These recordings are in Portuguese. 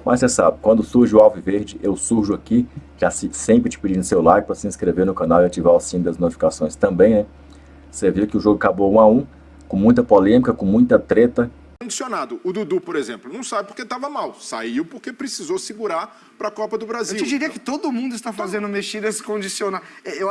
Mas você sabe, quando surge o Alviverde, eu surjo aqui, já sempre te pedindo seu like para se inscrever no canal e ativar o sino das notificações também, né? Você viu que o jogo acabou 1-1, com muita polêmica, com muita treta. Condicionado. O Dudu, por exemplo, não sai porque estava mal. Saiu porque precisou segurar para a Copa do Brasil. Eu te diria que todo mundo está fazendo mexidas condicionadas.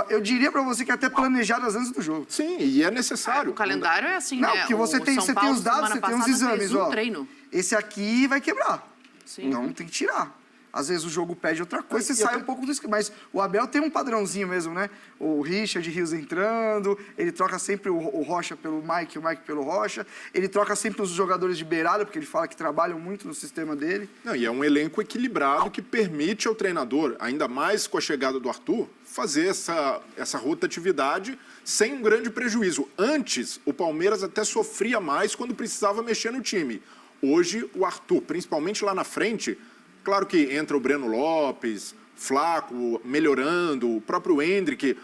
Eu diria para você que até planejadas antes do jogo. Sim, e é necessário. O calendário é assim, não, né? porque você tem os dados, você tem os exames, ó. Treino. Esse aqui vai quebrar. Sim. Então tem que tirar. Às vezes o jogo pede outra coisa, você sai um pouco do esquema. Mas o Abel tem um padrãozinho mesmo, né? O Richard Rios entrando, ele troca sempre o Rocha pelo Mike, o Mike pelo Rocha. Ele troca sempre os jogadores de beirada, porque ele fala que trabalham muito no sistema dele. Não, e é um elenco equilibrado que permite ao treinador, ainda mais com a chegada do Arthur, fazer essa rotatividade sem um grande prejuízo. Antes, o Palmeiras até sofria mais quando precisava mexer no time. Hoje, o Arthur, principalmente lá na frente... Claro que entra o Breno Lopes, Flaco melhorando, o próprio Endrick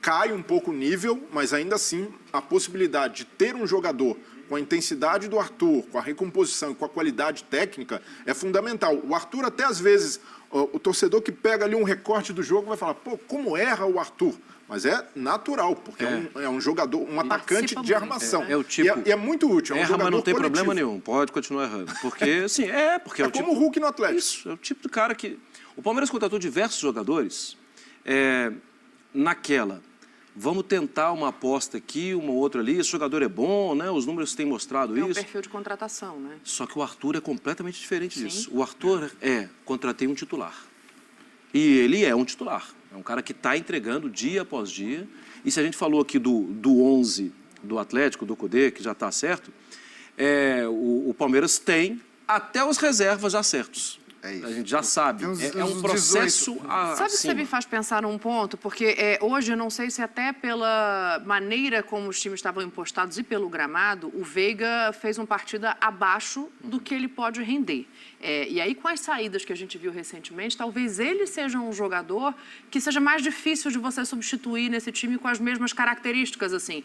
cai um pouco o nível, mas ainda assim a possibilidade de ter um jogador com a intensidade do Arthur, com a recomposição e com a qualidade técnica é fundamental. O Arthur até às vezes, o torcedor que pega ali um recorte do jogo vai falar, pô, como erra o Arthur? Mas é natural, porque é um jogador, um atacante de armação. É o tipo, e é muito útil. É um erra, mas não tem problema nenhum. Pode continuar errando. Porque, assim, porque é o como tipo, o Hulk no Atlético. Isso, é o tipo de cara que... O Palmeiras contratou diversos jogadores naquela. Vamos tentar uma aposta aqui, uma outra ali. Esse jogador é bom, né? Os números têm mostrado isso. É um perfil de contratação, né? Só que o Arthur é completamente diferente disso. O Arthur contratei um titular. E ele é um titular. É um cara que está entregando dia após dia. E se a gente falou aqui do 11 do Atlético, do Cudê, que já está certo, o Palmeiras tem até os reservas já certos. É isso. A gente já sabe. É um processo Sabe o que você me faz pensar num ponto? Porque hoje, eu não sei se até pela maneira como os times estavam impostados e pelo gramado, o Veiga fez uma partida abaixo do que ele pode render. E aí, com as saídas que a gente viu recentemente, talvez ele seja um jogador que seja mais difícil de você substituir nesse time com as mesmas características, assim.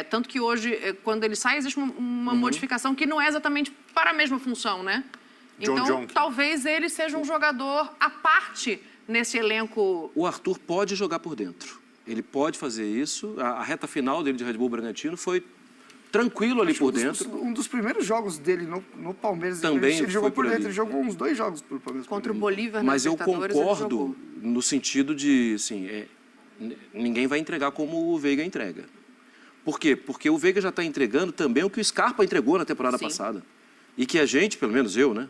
Tanto que hoje, quando ele sai, existe uma modificação que não é exatamente para a mesma função, né? Então, talvez ele seja um jogador à parte nesse elenco. O Arthur pode jogar por dentro. Ele pode fazer isso. A reta final dele de Red Bull Bragantino foi tranquilo ali por dentro. Um dos primeiros jogos dele no Palmeiras, também ele jogou por dentro. Ele jogou uns 2 jogos pelo Palmeiras. Contra o Bolívar, mas eu concordo no sentido de, assim, ninguém vai entregar como o Veiga entrega. Por quê? Porque o Veiga já está entregando também o que o Scarpa entregou na temporada passada. E que a gente, pelo menos eu, né?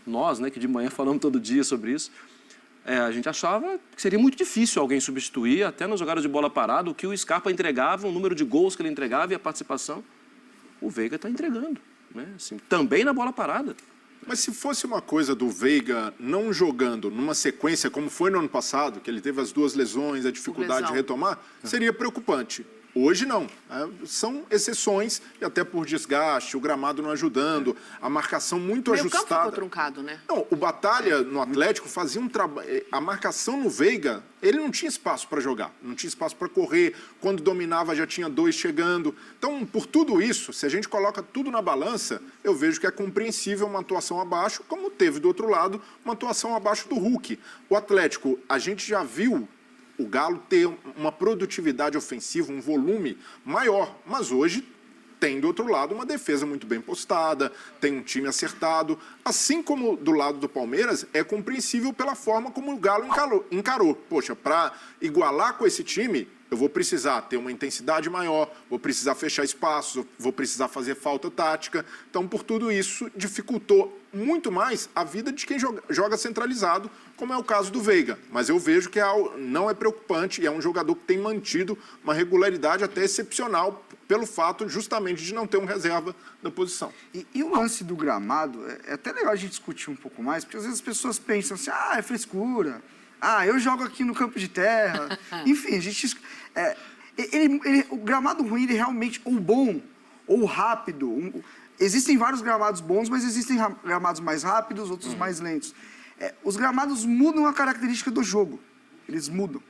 Nós, né, que de manhã falamos todo dia sobre isso, a gente achava que seria muito difícil alguém substituir, até nas jogadas de bola parada, o que o Scarpa entregava, o número de gols que ele entregava e a participação. O Veiga está entregando, né? Assim, também na bola parada. Mas se fosse uma coisa do Veiga não jogando numa sequência, como foi no ano passado, que ele teve as 2 lesões, a dificuldade de retomar, seria preocupante. Hoje não. São exceções, e até por desgaste, o gramado não ajudando, a marcação muito ajustada. O campo ficou truncado, né? Não, o Batalha no Atlético fazia um trabalho... A marcação no Veiga, ele não tinha espaço para jogar, não tinha espaço para correr. Quando dominava já tinha 2 chegando. Então, por tudo isso, se a gente coloca tudo na balança, eu vejo que é compreensível uma atuação abaixo, como teve do outro lado uma atuação abaixo do Hulk. O Atlético, a gente já viu o Galo ter uma produtividade ofensiva, um volume maior, mas hoje tem do outro lado uma defesa muito bem postada, tem um time acertado, assim como do lado do Palmeiras, é compreensível pela forma como o Galo encarou. Poxa, para igualar com esse time, eu vou precisar ter uma intensidade maior, vou precisar fechar espaços, vou precisar fazer falta tática. Então, por tudo isso, dificultou muito mais a vida de quem joga centralizado, como é o caso do Veiga. Mas eu vejo que não é preocupante e é um jogador que tem mantido uma regularidade até excepcional pelo fato justamente de não ter um reserva na posição. E o lance do gramado, é até legal a gente discutir um pouco mais, porque às vezes as pessoas pensam assim, é frescura, eu jogo aqui no campo de terra. Enfim, a gente... o gramado ruim, ele realmente, ou bom, ou rápido. Existem vários gramados bons, mas existem gramados mais rápidos, outros mais lentos. Os gramados mudam a característica do jogo. Eles mudam.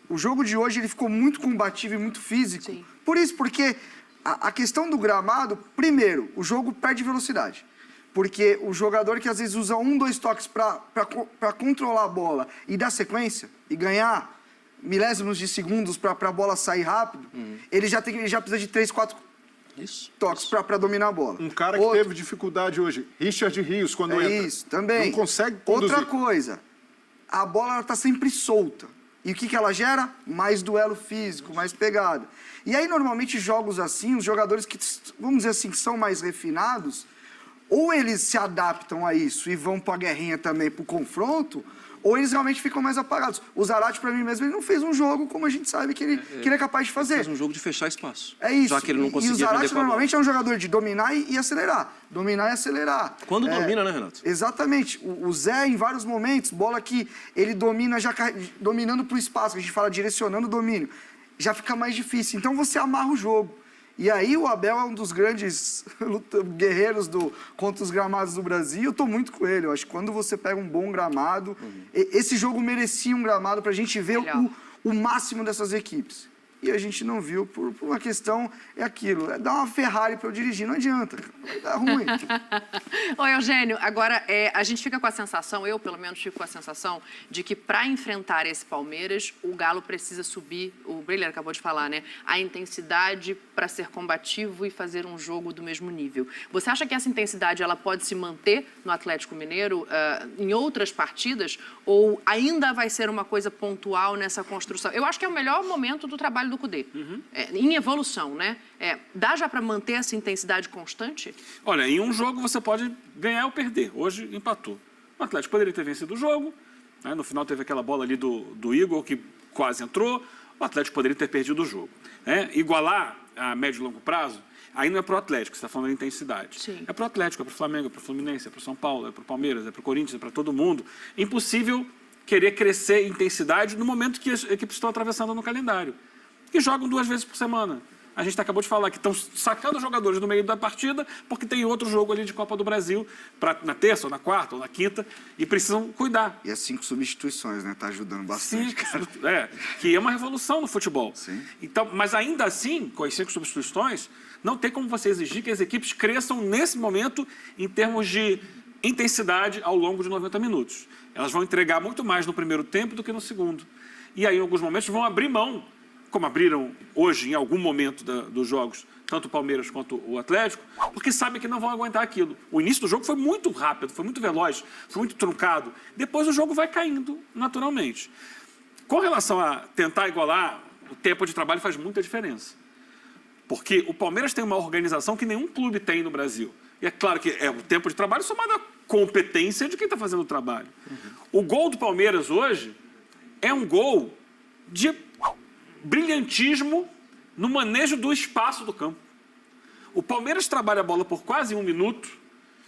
O jogo de hoje ele ficou muito combativo e muito físico. Sim. Por isso, porque a questão do gramado, primeiro, o jogo perde velocidade. Porque o jogador que às vezes usa 1, 2 toques para controlar a bola e dar sequência e ganhar milésimos de segundos para a bola sair rápido, ele já precisa de 3, 4 toques para dominar a bola. Um cara que teve dificuldade hoje, Richard Rios, quando entra. Isso, também. Não consegue conduzir. Outra coisa, a bola está sempre solta. E o que ela gera? Mais duelo físico, mais pegada. E aí, normalmente, jogos assim, os jogadores que, vamos dizer assim, que são mais refinados, ou eles se adaptam a isso e vão para a guerrinha também, para o confronto, ou eles realmente ficam mais apagados. O Zarate, para mim mesmo, ele não fez um jogo como a gente sabe que ele é capaz de fazer. Ele fez um jogo de fechar espaço. É isso. Já que ele não conseguia e o Zarate com normalmente é um jogador de dominar e acelerar. Dominar e acelerar. Quando domina, né, Renato? Exatamente. O Zé, em vários momentos, bola que ele domina já dominando para o espaço, que a gente fala direcionando o domínio, já fica mais difícil. Então você amarra o jogo. E aí o Abel é um dos grandes guerreiros contra os gramados do Brasil. Eu estou muito com ele. Eu acho que quando você pega um bom gramado, esse jogo merecia um gramado para a gente ver o máximo dessas equipes. E a gente não viu por uma questão, é aquilo, é dar uma Ferrari para eu dirigir, não adianta, vai dar ruim. Ô, Eugênio, agora a gente fica com a sensação, eu pelo menos fico com a sensação, de que para enfrentar esse Palmeiras, o Galo precisa subir, o Breiler acabou de falar, né? A intensidade para ser combativo e fazer um jogo do mesmo nível. Você acha que essa intensidade ela pode se manter no Atlético Mineiro em outras partidas? Ou ainda vai ser uma coisa pontual nessa construção? Eu acho que é o melhor momento do trabalho do Cudê, em evolução, né? Dá já para manter essa intensidade constante? Olha, em um jogo você pode ganhar ou perder. Hoje empatou. O Atlético poderia ter vencido o jogo, né? No final teve aquela bola ali do Igor que quase entrou. O Atlético poderia ter perdido o jogo, né? Igualar a médio e longo prazo, aí não é para o Atlético, você está falando de intensidade. Sim. É para o Atlético, é para o Flamengo, é para o Fluminense, é para o São Paulo, é para o Palmeiras, é para o Corinthians, é para todo mundo. É impossível querer crescer em intensidade no momento que as equipes estão atravessando no calendário. Que jogam 2 vezes por semana. A gente acabou de falar que estão sacando os jogadores no meio da partida porque tem outro jogo ali de Copa do Brasil na terça, ou na quarta, ou na quinta, e precisam cuidar. E as 5 substituições, né? Tá ajudando bastante, cara. Que é uma revolução no futebol. Sim. Então, mas ainda assim, com as 5 substituições, não tem como você exigir que as equipes cresçam nesse momento em termos de intensidade ao longo de 90 minutos. Elas vão entregar muito mais no primeiro tempo do que no segundo. E aí, em alguns momentos, vão abrir mão, como abriram hoje em algum momento dos jogos, tanto o Palmeiras quanto o Atlético, porque sabem que não vão aguentar aquilo. O início do jogo foi muito rápido, foi muito veloz, foi muito truncado. Depois o jogo vai caindo naturalmente. Com relação a tentar igualar, o tempo de trabalho faz muita diferença. Porque o Palmeiras tem uma organização que nenhum clube tem no Brasil. E é claro que é o tempo de trabalho somado à competência de quem está fazendo o trabalho. O gol do Palmeiras hoje é um gol de brilhantismo no manejo do espaço do campo. O Palmeiras trabalha a bola por quase 1 minuto,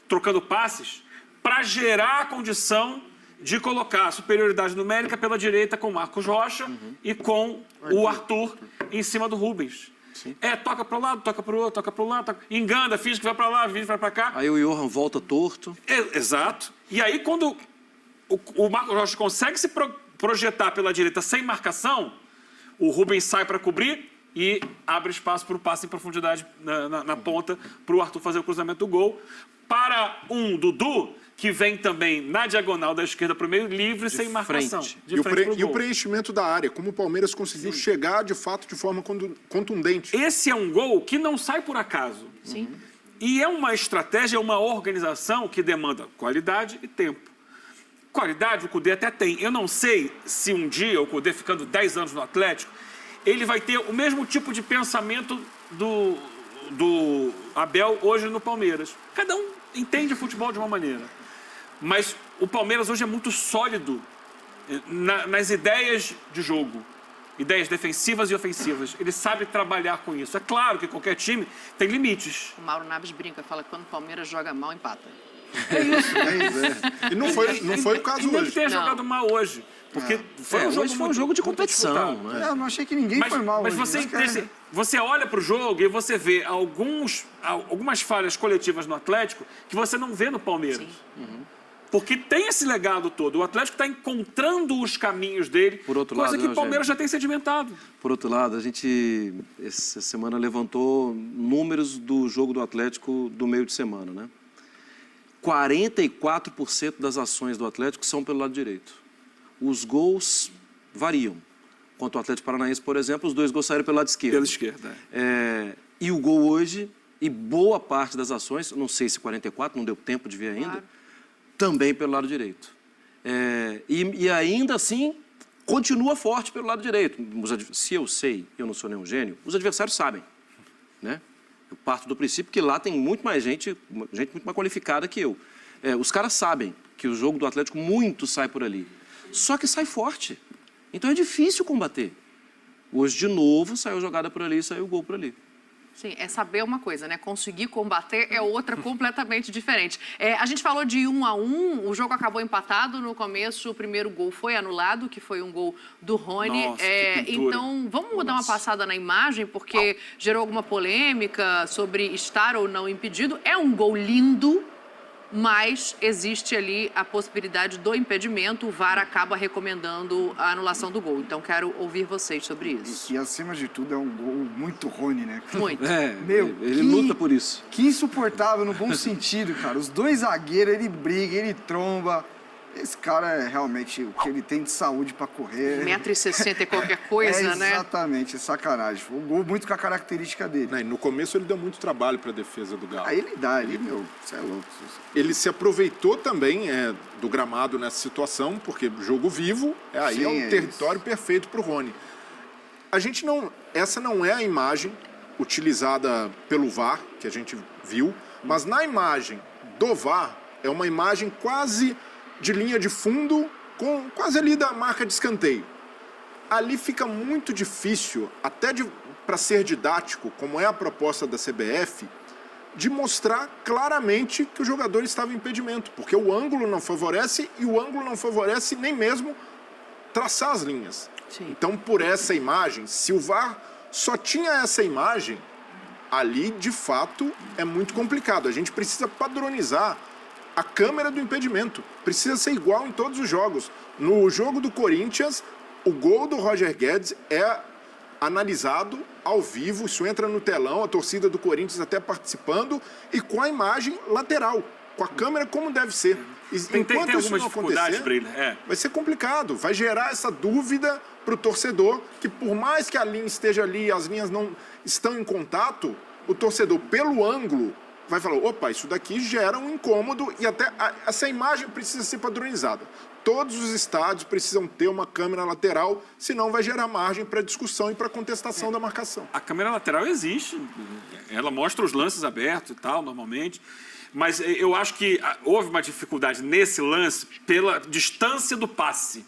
trocando passes, para gerar a condição de colocar a superioridade numérica pela direita com o Marcos Rocha e com o Arthur em cima do Rubens. Sim. Toca para o lado, toca para o outro, toca para o lado, engana, finge que vai para lá, finge que vai para cá. Aí o Johan volta torto. Exato. E aí quando o Marcos Rocha consegue se projetar pela direita sem marcação, o Rubens sai para cobrir e abre espaço para o passe em profundidade na ponta para o Arthur fazer o cruzamento do gol. Para um Dudu, que vem também na diagonal da esquerda para o meio, livre, sem marcação. E o preenchimento da área, como o Palmeiras conseguiu chegar, de fato, de forma contundente. Esse é um gol que não sai por acaso. Sim. E é uma estratégia, uma organização que demanda qualidade e tempo. Qualidade o Cudê até tem. Eu não sei se um dia o Cudê, ficando 10 anos no Atlético, ele vai ter o mesmo tipo de pensamento do Abel hoje no Palmeiras. Cada um entende futebol de uma maneira. Mas o Palmeiras hoje é muito sólido nas ideias de jogo. Ideias defensivas e ofensivas. Ele sabe trabalhar com isso. É claro que qualquer time tem limites. O Mauro Naves brinca, fala que quando o Palmeiras joga mal, empata. É isso. E não foi o caso hoje. hoje. Nem que tenha jogado mal hoje. Porque foi um jogo de competição. Né? Eu não achei que ninguém foi mal mas hoje. Você olha para o jogo e você vê algumas falhas coletivas no Atlético que você não vê no Palmeiras. Porque tem esse legado todo. O Atlético está encontrando os caminhos dele, coisa que o Palmeiras já tem sedimentado. Por outro lado, a gente, essa semana, levantou números do jogo do Atlético do meio de semana, né? 44% das ações do Atlético são pelo lado direito. Os gols variam. Contra o Atlético Paranaense, por exemplo, os 2 gols saíram pelo lado esquerdo. Pela esquerda. E o gol hoje, e boa parte das ações, não sei se 44, não deu tempo de ver ainda, Claro. também pelo lado direito. E ainda assim, continua forte pelo lado direito. Se eu sei, eu não sou nenhum gênio, os adversários sabem, né? Eu parto do princípio que lá tem muito mais gente muito mais qualificada que eu. Os caras sabem que o jogo do Atlético muito sai por ali. Só que sai forte. Então é difícil combater. Hoje, de novo, saiu jogada por ali e saiu o gol por ali. Sim, é saber uma coisa, né? Conseguir combater é outra completamente diferente. A gente falou de 1-1, o jogo acabou empatado no começo, o primeiro gol foi anulado, que foi um gol do Rony. Nossa, que pintura. Então, vamos dar uma passada na imagem, porque gerou alguma polêmica sobre estar ou não impedido. É um gol lindo, mas existe ali a possibilidade do impedimento. O VAR acaba recomendando a anulação do gol. Então, quero ouvir vocês sobre isso. E acima de tudo é um gol muito Rony, né? Muito. Meu, Ele luta por isso. Que insuportável no bom sentido, cara. Os 2 zagueiros, ele briga, ele tromba. Esse cara é realmente o que ele tem de saúde pra correr. 1,60 m e qualquer coisa, né? Exatamente, é sacanagem. Foi um gol muito com a característica dele. Né, e no começo ele deu muito trabalho para a defesa do Galo. Aí ele dá, você é louco. Ele se aproveitou também do gramado nessa situação, porque jogo vivo, aí Sim, é um é território perfeito para o Rony. Essa não é a imagem utilizada pelo VAR, que a gente viu, mas na imagem do VAR é uma imagem quase de linha de fundo, quase ali da marca de escanteio. Ali fica muito difícil, até para ser didático, como é a proposta da CBF, de mostrar claramente que o jogador estava em impedimento, porque o ângulo não favorece e o ângulo não favorece nem mesmo traçar as linhas. Sim. Então, por essa imagem, se o VAR só tinha essa imagem, ali, de fato, é muito complicado. A gente precisa padronizar a câmera do impedimento. Precisa ser igual em todos os jogos. No jogo do Corinthians, o gol do Roger Guedes é analisado ao vivo, isso entra no telão, a torcida do Corinthians até participando, e com a imagem lateral, com a câmera como deve ser. Enquanto isso não acontecer, vai ser complicado, vai gerar essa dúvida para o torcedor, que por mais que a linha esteja ali, as linhas não estão em contato, o torcedor, pelo ângulo, vai falar, opa, isso daqui gera um incômodo, e até essa imagem precisa ser padronizada. Todos os estádios precisam ter uma câmera lateral, senão vai gerar margem para discussão e para contestação da marcação. A câmera lateral existe, ela mostra os lances abertos e tal, normalmente, mas eu acho que houve uma dificuldade nesse lance pela distância do passe.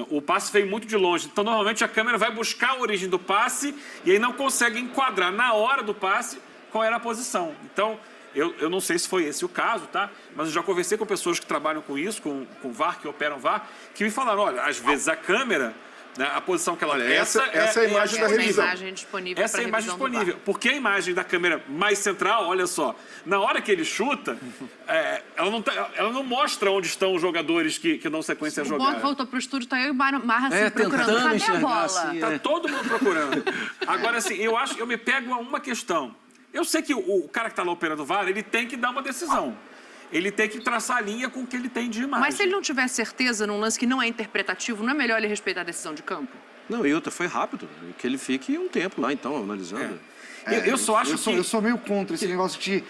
O passe veio muito de longe, então normalmente a câmera vai buscar a origem do passe e aí não consegue enquadrar na hora do passe qual era a posição. Então, eu não sei se foi esse o caso, tá? Mas eu já conversei com pessoas que trabalham com isso, com VAR, que operam VAR, que me falaram, olha, às vezes a câmera, né, a posição que ela... Essa é a imagem da revisão. Essa é a imagem disponível. Essa é a imagem disponível. Porque a imagem da câmera mais central, olha só, na hora que ele chuta, ela não mostra onde estão os jogadores que dão sequência a O jogar. Bom voltou pro estúdio, tá eu e Marra assim, procurando. tentando Cadê a enxergar, bola? assim, Tá todo mundo procurando. Agora, assim, eu me pego a uma questão. Eu sei que o cara que está lá operando o VAR, ele tem que dar uma decisão. Ele tem que traçar a linha com o que ele tem de imagem. Mas se ele não tiver certeza num lance que não é interpretativo, não é melhor ele respeitar a decisão de campo? Não, e outra, foi rápido. Que ele fique um tempo lá, então, analisando. Eu só acho que... Eu sou meio contra esse negócio de...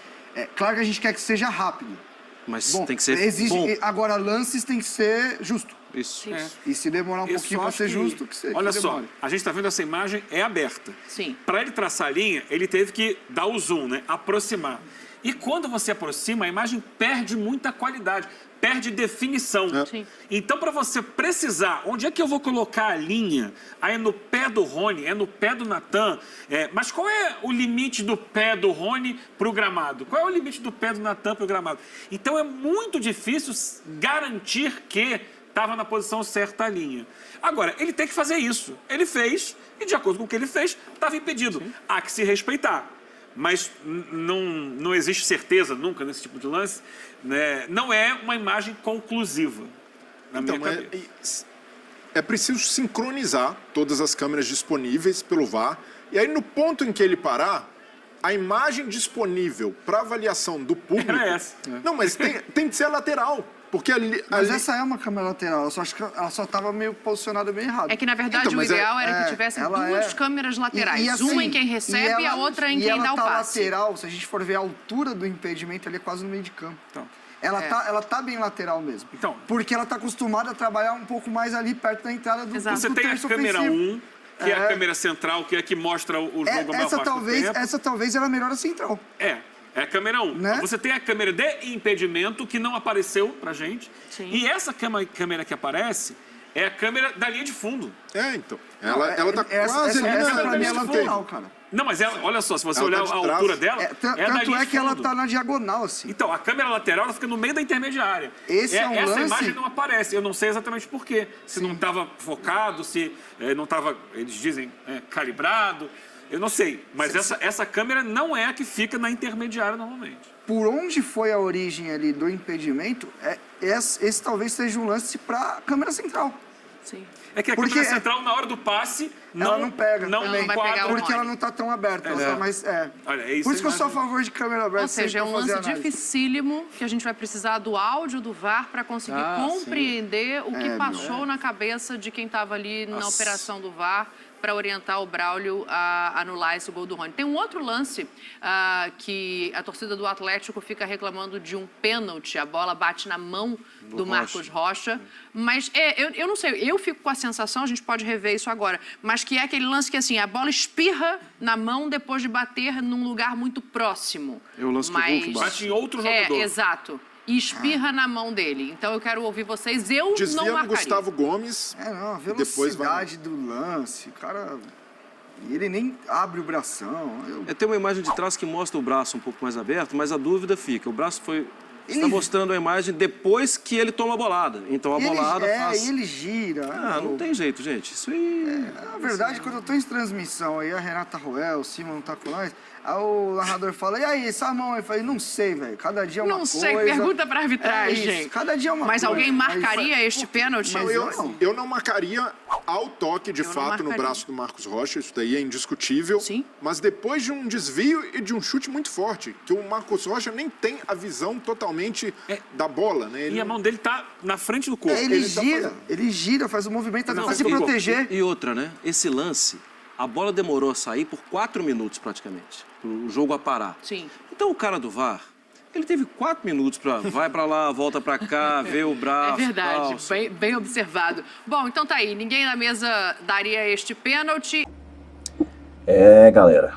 claro que a gente quer que seja rápido. Mas Bom, tem que ser existe, bom. Agora, lances tem que ser justo. Isso. E se demorar um Eu pouquinho só para acho ser que- justo, que Olha que só, demore. a gente está vendo essa imagem, é aberta. Sim. Para ele traçar a linha, ele teve que dar o zoom, né? Aproximar. E quando você aproxima, a imagem perde muita qualidade, perde definição. Sim. Então, para você precisar, onde é que eu vou colocar a linha? Aí é no pé do Rony, é no pé do Natan. Mas qual é o limite do pé do Rony para o gramado? Qual é o limite do pé do Natan para o gramado? Então, é muito difícil garantir que estava na posição certa a linha. Agora, ele tem que fazer isso. Ele fez, e de acordo com o que ele fez, estava impedido. Sim. Há que se respeitar. Mas não existe certeza nunca nesse tipo de lance. Né? Não é uma imagem conclusiva, na minha cabeça. É preciso sincronizar todas as câmeras disponíveis pelo VAR. E aí, no ponto em que ele parar, a imagem disponível para avaliação do público... Era essa. Não, mas tem que ser a lateral. Porque Mas essa é uma câmera lateral, eu só acho que ela só estava meio posicionada meio errado. É que, na verdade, Então, o mas ideal era que tivessem duas câmeras laterais. assim, uma em quem recebe e a outra em quem dá o passe. Lateral, se a gente for ver a altura do impedimento, ele é quase no meio de campo. Então, Ela tá bem lateral mesmo. Então. Porque ela tá acostumada a trabalhar um pouco mais ali perto da entrada do Exato. você do tem a terço câmera ofensivo. 1, que é a câmera central, que é a que mostra o jogo a maior parte do tempo. Essa talvez era melhor a central. É a câmera 1. Né? Você tem a câmera de impedimento, que não apareceu pra gente. Sim. E essa câmera que aparece é a câmera da linha de fundo. Então. Ela tá quase ali essa na pra mim é linha de lateral, fundo. cara. Não, mas olha só, se você Ela olhar tá de a trás. altura dela, é da Tanto linha é de que ela fundo. tá na diagonal, assim. Então, a câmera lateral ela fica no meio da intermediária. Esse é um essa lance- imagem não aparece. Eu não sei exatamente por quê. Se não estava focado, se não estava, eles dizem, calibrado. Eu não sei. Mas essa câmera não é a que fica na intermediária normalmente. Por onde foi a origem ali do impedimento, esse talvez seja um lance pra câmera central. Sim. É que a Porque câmera central, na hora do passe, Ela não pega não também, vai pegar enquadra. o porque ela Rony. não tá tão aberta. Ela tá mais, Olha, é isso Por isso que eu aí sou a mesmo. favor de câmera aberta. Ou seja, é um sempre pra fazer lance análise. dificílimo que a gente vai precisar do áudio do VAR para conseguir compreender o que passou na cabeça de quem estava ali na operação do VAR para orientar o Braulio a anular esse gol do Rony. Tem um outro lance que a torcida do Atlético fica reclamando de um pênalti. A bola bate na mão do Marcos Rocha. Mas eu não sei, eu fico com a sensação, a gente pode rever isso agora, mas que é aquele lance que assim, a bola espirra na mão depois de bater num lugar muito próximo. É o lance que o Hulk bate. Bate em outro jogador. Exato. E espirra na mão dele. Então eu quero ouvir vocês. Eu não Desvia no marcaria. Gustavo Gomes. Não, a Depois vai- velocidade do lance, cara... Ele nem abre o bração. Tem uma imagem de trás que mostra o braço um pouco mais aberto, mas a dúvida fica. O braço foi... Ele- Está mostrando a imagem depois que ele toma a bolada. Então a bolada faz... ele gira. não tem jeito, gente. Isso aí... Na verdade, quando eu tô em transmissão aí, a Renata Roel, o Simon tá com nós, aí o narrador fala, e aí, essa mão? Eu falei, não sei, velho, cada dia é uma Não coisa. sei, pergunta pra arbitragem. É isso, cada dia é uma Mas coisa. alguém marcaria Mas- este pênalti? Mas Eu não marcaria ao toque, de Eu não fato, no marcaria. braço do Marcos Rocha. Isso daí é indiscutível. Sim. Mas depois de um desvio e de um chute muito forte, que o Marcos Rocha nem tem a visão totalmente da bola, né? E a mão dele tá na frente do corpo. Ele tá gira, fazendo. ele gira, faz o movimento Não, pra se e- proteger. E outra, né? Esse lance, a bola demorou a sair por 4 minutos praticamente. O jogo a parar. Sim. Então o cara do VAR, ele teve 4 minutos para vai para lá, volta para cá, vê o braço. É verdade, tal. bem observado. Bom, então tá aí. Ninguém na mesa daria este pênalti. Galera,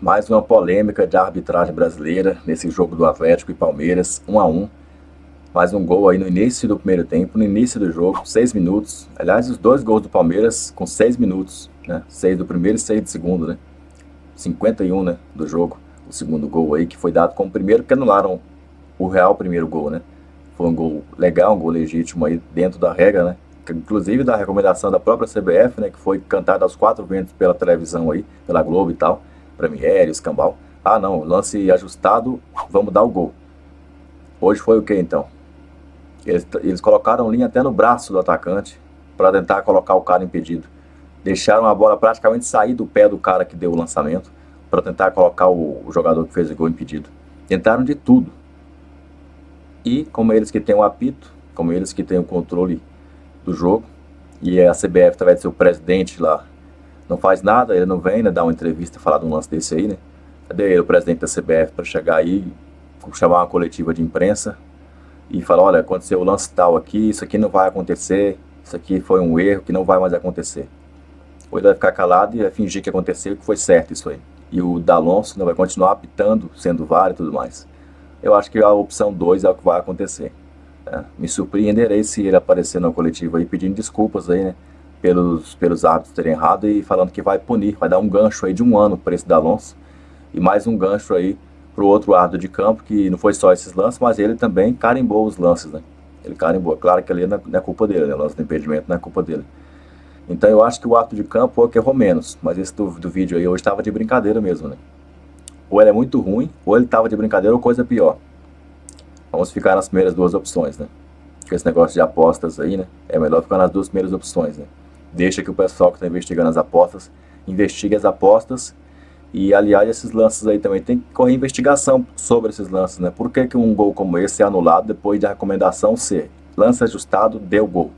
mais uma polêmica de arbitragem brasileira nesse jogo do Atlético e Palmeiras, 1-1. Mais um gol aí no início do primeiro tempo, no início do jogo, 6 minutos. Aliás, os 2 gols do Palmeiras com 6 minutos, né? 6 do primeiro e 6 do segundo, né? 51, né, do jogo. O segundo gol aí, que foi dado como primeiro, porque anularam o real primeiro gol, né? Foi um gol legal, um gol legítimo aí dentro da regra, né? Inclusive da recomendação da própria CBF, né? Que foi cantada aos 4 ventos pela televisão aí, pela Globo e tal, Premiere, Escambau. Ah, não, lance ajustado, vamos dar o gol. Hoje foi o que então? Eles colocaram linha até no braço do atacante para tentar colocar o cara impedido. Deixaram a bola praticamente sair do pé do cara que deu o lançamento para tentar colocar o jogador que fez o gol impedido. Tentaram de tudo. E como eles que têm o apito, como eles que têm o controle do jogo, e a CBF, através do seu presidente lá, não faz nada, ele não vem, né, dar uma entrevista, falar de um lance desse aí, né? Cadê ele, o presidente da CBF, para chegar aí, chamar uma coletiva de imprensa e falar, olha, aconteceu o lance tal aqui, isso aqui não vai acontecer, isso aqui foi um erro que não vai mais acontecer. Ou ele vai ficar calado e vai fingir que aconteceu e que foi certo isso aí. E o D'Alonso não vai continuar apitando, sendo VAR e tudo mais. Eu acho que a opção 2 é o que vai acontecer. Me surpreenderei se ele aparecer na coletiva aí pedindo desculpas aí, né, pelos árbitros terem errado e falando que vai punir, vai dar um gancho aí de 1 ano para esse D'Alonso e mais um gancho aí para o outro árbitro de campo, que não foi só esses lances, mas ele também carimbou os lances, né? Ele carimbou, claro que ali não é culpa dele, né? O lance do impedimento não é culpa dele. Então eu acho que o árbitro de campo errou menos, mas esse do vídeo aí hoje estava de brincadeira mesmo, né? Ou ele é muito ruim, ou ele estava de brincadeira, ou coisa pior. Vamos ficar nas primeiras 2 opções, né? Porque esse negócio de apostas aí, né? É melhor ficar nas 2 primeiras opções, né? Deixa que o pessoal que está investigando as apostas investigue as apostas E, aliás, esses lances aí também tem que correr investigação sobre esses lances, né? Por que um gol como esse é anulado depois da recomendação ser lance ajustado, deu gol?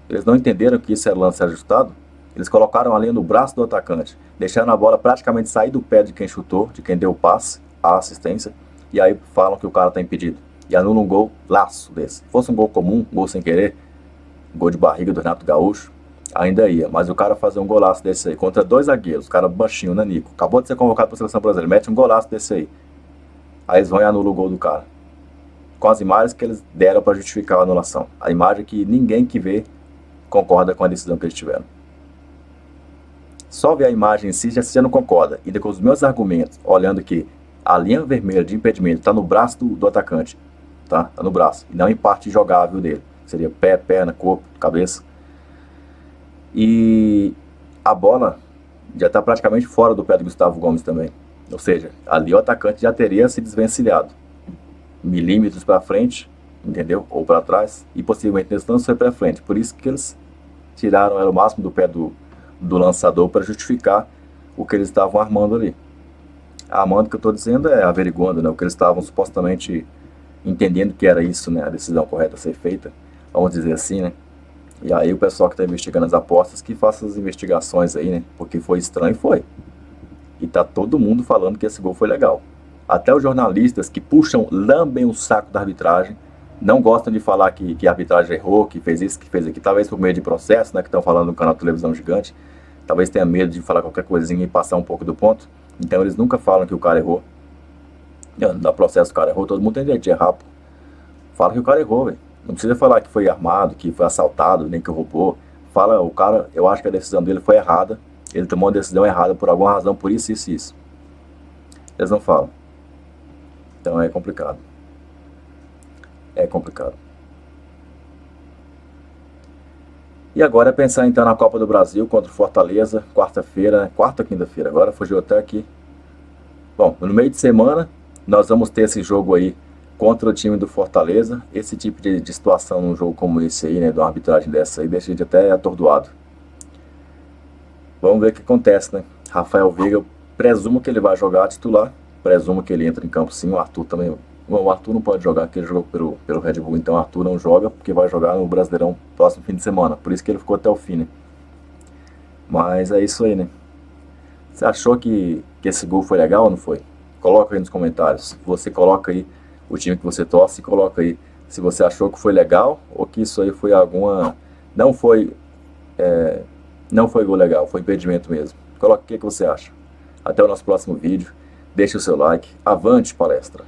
Eles não entenderam que isso é lance ajustado? Eles colocaram a linha no braço do atacante, deixando a bola praticamente sair do pé de quem chutou, de quem deu o passe, a assistência, e aí falam que o cara está impedido. E anulam um gol laço desse. Se fosse um gol comum, um gol sem querer, um gol de barriga do Renato Gaúcho, ainda ia. Mas o cara fazer um golaço desse aí contra 2 zagueiros, o cara baixinho, Nanico, acabou de ser convocado para a seleção brasileira, mete um golaço desse aí. Aí eles vão e anulam o gol do cara. Com as imagens que eles deram para justificar a anulação. A imagem que ninguém que vê concorda com a decisão que eles tiveram. Só ver a imagem em si já não concorda. E com os meus argumentos, olhando que a linha vermelha de impedimento está no braço do atacante. Tá no braço. E não em parte jogável dele. Seria pé, perna, corpo, cabeça. E a bola já está praticamente fora do pé do Gustavo Gomes também. Ou seja, ali o atacante já teria se desvencilhado. Milímetros para frente, entendeu? Ou para trás. E possivelmente nesse lance foi para frente. Por isso que eles tiraram o máximo do pé do lançador para justificar o que eles estavam armando ali. Armando, que eu estou dizendo, é averiguando, né? O que eles estavam supostamente entendendo que era isso, né? A decisão correta a ser feita, vamos dizer assim, né? E aí o pessoal que está investigando as apostas que faça as investigações aí, né? Porque foi estranho, foi. E tá todo mundo falando que esse gol foi legal. Até os jornalistas que puxam, lambem o saco da arbitragem, não gostam de falar que a arbitragem errou, que fez isso, que fez aquilo, talvez por meio de processo, né? Que estão falando no canal de televisão gigante. Talvez tenha medo de falar qualquer coisinha e passar um pouco do ponto. Então eles nunca falam que o cara errou. Não dá processo, o cara errou, todo mundo tem direito de errar, pô. Fala que o cara errou, velho. Não precisa falar que foi armado, que foi assaltado, nem que roubou. Fala, o cara, eu acho que a decisão dele foi errada. Ele tomou uma decisão errada por alguma razão, por isso, isso, isso. Eles não falam. Então é complicado. É complicado. E agora é pensar então na Copa do Brasil contra o Fortaleza, quarta-feira, né? Quarta ou quinta-feira, agora fugiu até aqui. Bom, no meio de semana nós vamos ter esse jogo aí contra o time do Fortaleza. Esse tipo de situação num jogo como esse aí, né, de uma arbitragem dessa aí, deixa a gente até atordoado. Vamos ver o que acontece, né? Rafael Veiga, eu presumo que ele vai jogar titular, presumo que ele entra em campo sim, o Arthur também. Bom, o Arthur não pode jogar, porque ele jogou pelo Red Bull, então o Arthur não joga, porque vai jogar no Brasileirão próximo fim de semana, por isso que ele ficou até o fim, né? Mas é isso aí, né? Você achou que esse gol foi legal ou não foi? Coloca aí nos comentários. Você coloca aí o time que você torce e coloca aí se você achou que foi legal ou que isso aí foi alguma... Não foi gol legal, foi impedimento mesmo. Coloca o que você acha. Até o nosso próximo vídeo. Deixe o seu like. Avante, palestra!